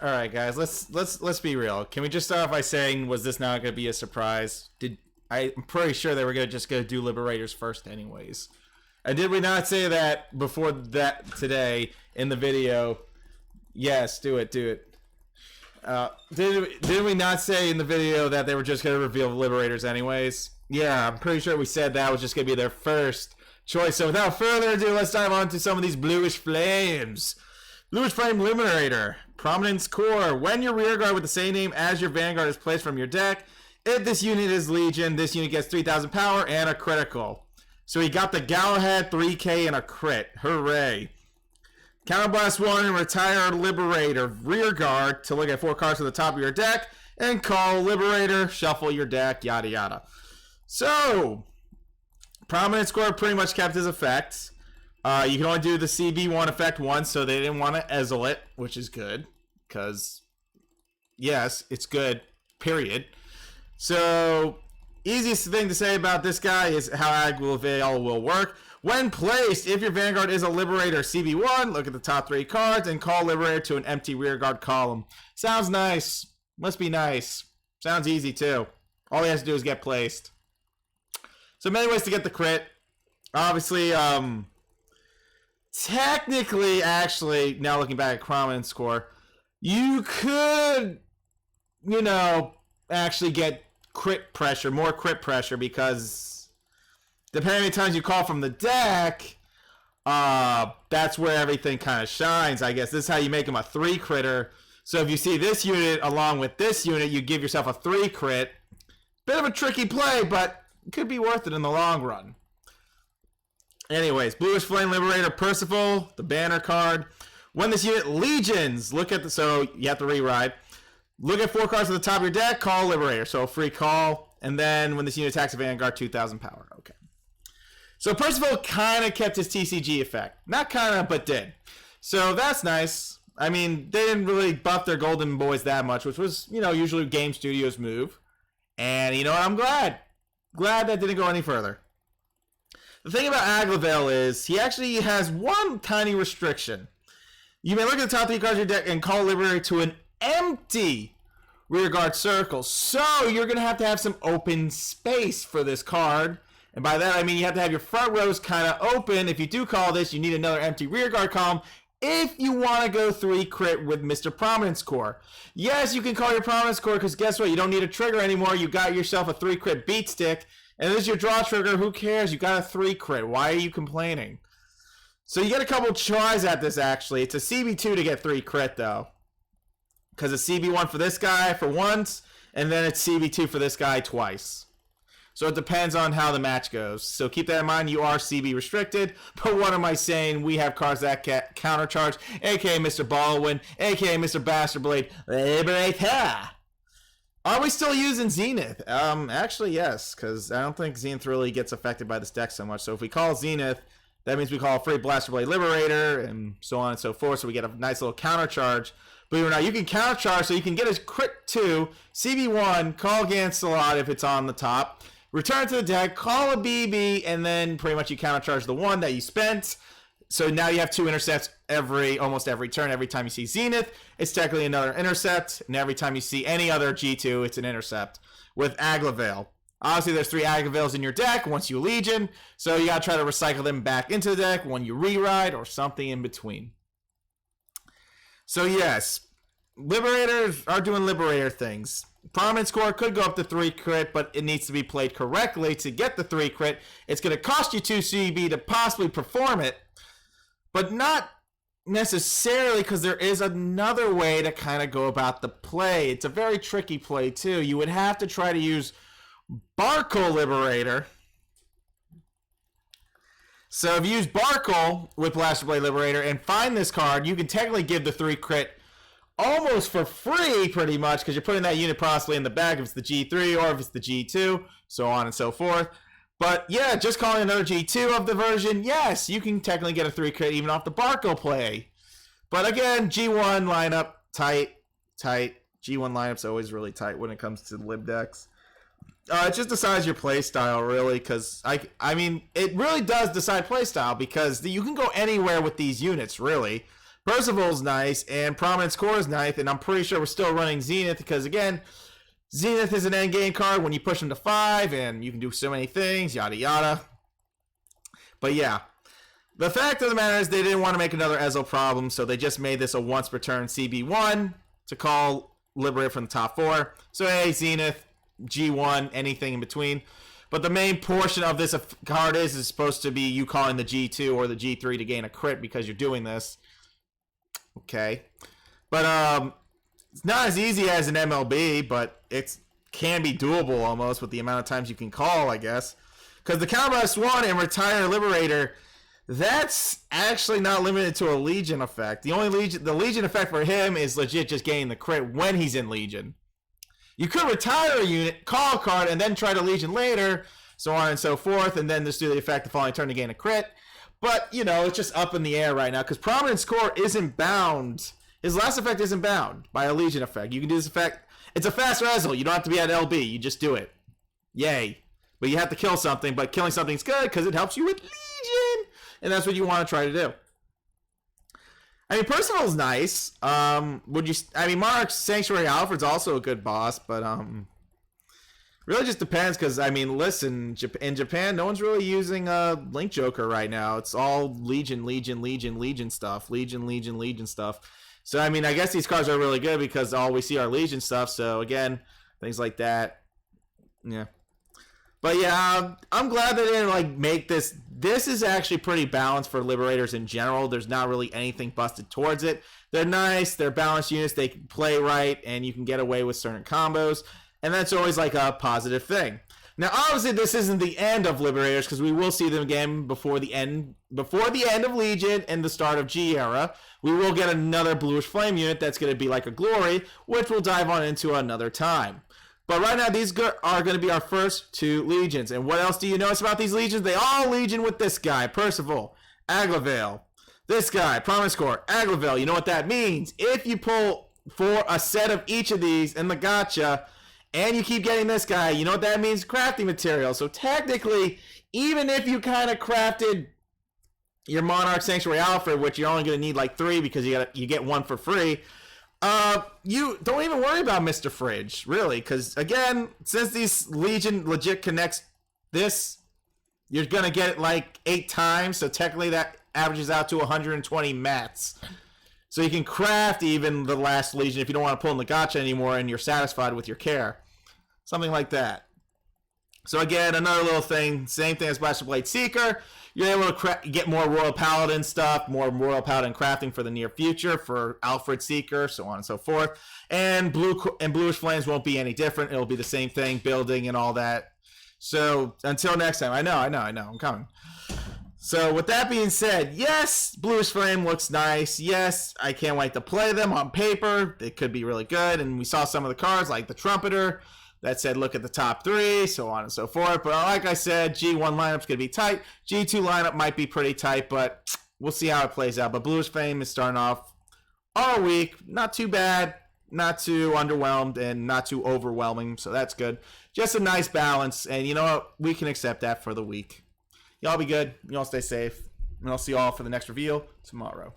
All right, guys, let's be real. Can we just start off by saying, was this not going to be a surprise? I'm pretty sure they were just going to do Liberators first, anyways. And did we not say that before that today in the video? Yes, do it. Did we not say in the video that they were just going to reveal Liberators anyways? Yeah, I'm pretty sure we said that was just going to be their first choice. So without further ado, let's dive on to some of these Bluish Flames. Bluish Flame Liberator, Prominence Core. When your rearguard with the same name as your Vanguard is placed from your deck, if this unit is Legion, this unit gets 3,000 power and a critical. So he got the Galahad 3k and a crit. Hooray. Counterblast 1 and retire Liberator. Rearguard to look at 4 cards to the top of your deck and call Liberator, shuffle your deck, yada yada. So, Prominence Core pretty much kept his effects. You can only do the CB1 effect once, so they didn't want to ezzle it, which is good. Because, yes, it's good, period. So, easiest thing to say about this guy is how Aglavale will work. When placed, if your Vanguard is a Liberator CB1, look at the top 3 cards and call Liberator to an empty rearguard column. Sounds nice. Must be nice. Sounds easy, too. All he has to do is get placed. So, many ways to get the crit. Obviously, technically, actually, now looking back at Prominence Core, you could, actually get crit pressure, more crit pressure, because depending on how many times you call from the deck, that's where everything kind of shines, I guess. This is how you make him a 3 critter. So if you see this unit along with this unit, you give yourself a 3 crit. Bit of a tricky play, but it could be worth it in the long run. Anyways, Bluish Flame Liberator Percival, the banner card. When this unit legions, so you have to re-ride. Look at 4 cards to the top of your deck, call Liberator. So a free call. And then when this unit attacks a Vanguard, 2,000 power. Okay. So Percival kind of kept his TCG effect. Not kind of, but did. So that's nice. I mean, they didn't really buff their golden boys that much, which was, usually Game Studios' move. And you know what? I'm glad. Glad that didn't go any further. The thing about Aglavale is he actually has one tiny restriction. You may look at the top 3 cards of your deck and call Liberator to an empty rearguard circle. So you're going to have some open space for this card. And by that I mean you have to have your front rows kind of open. If you do call this, you need another empty rearguard column if you want to go 3 crit with Mr. Prominence Core. Yes, you can call your Prominence Core because guess what? You don't need a trigger anymore. You got yourself a 3 crit beat stick. And this is your draw trigger. Who cares? You got a 3 crit. Why are you complaining? So you get a couple tries at this, actually. It's a CB2 to get 3 crit, though. Because it's CB1 for this guy for once, and then it's CB2 for this guy twice. So it depends on how the match goes. So keep that in mind. You are CB restricted. But what am I saying? We have cards that countercharge, a.k.a. Mr. Baldwin, a.k.a. Mr. Bastard Blade. Liberator! Are we still using Zenith? Actually, yes, because I don't think Zenith really gets affected by this deck so much. So if we call Zenith, that means we call a free Blaster Blade Liberator, and so on and so forth, so we get a nice little countercharge. Believe it or not, you can countercharge, so you can get a crit 2, CB1, call Gancelot if it's on the top, return to the deck, call a BB, and then pretty much you countercharge the 1 that you spent. So now you have 2 intercepts almost every turn. Every time you see Zenith, it's technically another intercept. And every time you see any other G2, it's an intercept with Aglavale. Obviously, there's 3 Aglavales in your deck once you Legion. So you got to try to recycle them back into the deck when you re-ride or something in between. So yes, Liberators are doing Liberator things. Prominence Core could go up to 3 crit, but it needs to be played correctly to get the 3 crit. It's going to cost you 2 CB to possibly perform it. But not necessarily, because there is another way to kind of go about the play. It's a very tricky play, too. You would have to try to use Barkle Liberator. So if you use Barkle with Blaster Blade Liberator and find this card, you can technically give the 3 crit almost for free, pretty much, because you're putting that unit possibly in the bag if it's the G3 or if it's the G2, so on and so forth. But yeah, just calling another G2 of the version, yes, you can technically get a 3 crit even off the Barkle play. But again, G1 lineup, tight. G1 lineup's always really tight when it comes to lib decks. It just decides your play style, really, because I mean, it really does decide play style because you can go anywhere with these units, really. Percival's nice, and Prominence Core is nice, and I'm pretty sure we're still running Zenith because, again, Zenith is an endgame card when you push them to 5, and you can do so many things, yada yada. But yeah, the fact of the matter is they didn't want to make another Ezel problem, so they just made this a once per turn CB1 to call Liberator from the top 4. So hey, Zenith, G1, anything in between. But the main portion of this card is supposed to be you calling the G2 or the G3 to gain a crit because you're doing this. Okay. But it's not as easy as an MLB, but it can be doable almost with the amount of times you can call, I guess. Because the counterblast 1 and retire Liberator, that's actually not limited to a Legion effect. The Legion effect for him is legit just getting the crit when he's in Legion. You could retire a unit, call a card, and then try to Legion later, so on and so forth, and then just do the effect the following turn to gain a crit. But, you know, it's just up in the air right now, because Prominence Core isn't bound. His last effect isn't bound by a Legion effect. You can do this effect. It's a fast Ezel. You don't have to be at LB. You just do it. Yay. But you have to kill something, but killing something's good because it helps you with Legion. And that's what you want to try to do. I mean, Percival's nice. Monarch's Sanctuary Alfred's also a good boss, but really just depends because, I mean, listen, in Japan, no one's really using Link Joker right now. It's all Legion stuff. Legion stuff. So, I mean, I guess these cards are really good because all we see are Legion stuff. So, again, things like that. Yeah. But yeah, I'm glad they didn't like make this. This is actually pretty balanced for Liberators in general. There's not really anything busted towards it. They're nice. They're balanced units. They can play right, and you can get away with certain combos. And that's always like a positive thing. Now, obviously, this isn't the end of Liberators because we will see them again before the end of Legion and the start of G era. We will get another Bluish Flame unit that's going to be like a Glory, which we'll dive on into another time. But right now, these are going to be our first 2 Legions. And what else do you notice about these Legions? They all Legion with this guy, Percival, Aglavale. This guy, Prominence Core, Aglavale. You know what that means? If you pull for a set of each of these in the gacha, and you keep getting this guy, you know what that means? Crafting material. So technically, even if you kind of crafted your Monarch Sanctuary Alfred, which you're only going to need like 3 because you get 1 for free, you don't even worry about Mr. Fridge, really, because, again, since these Legion legit connects this, you're going to get it like 8 times, so technically that averages out to 120 mats. So you can craft even the last Legion if you don't want to pull in the gacha anymore and you're satisfied with your care. Something like that. So again, another little thing, same thing as Blaster Blade Seeker. You're able to get more Royal Paladin stuff, more Royal Paladin crafting for the near future, for Alfred Seeker, so on and so forth. And Bluish Flames won't be any different. It'll be the same thing, building and all that. So until next time, I know, I'm coming. So with that being said, yes, Bluish Flame looks nice. Yes, I can't wait to play them on paper. It could be really good. And we saw some of the cards like the Trumpeter that said look at the top 3, so on and so forth. But like I said, G1 lineup's going to be tight. G2 lineup might be pretty tight, but we'll see how it plays out. But Bluish Flame is starting off all week. Not too bad, not too underwhelmed, and not too overwhelming. So that's good. Just a nice balance. And you know what? We can accept that for the week. Y'all be good. Y'all stay safe. And I'll see y'all for the next reveal tomorrow.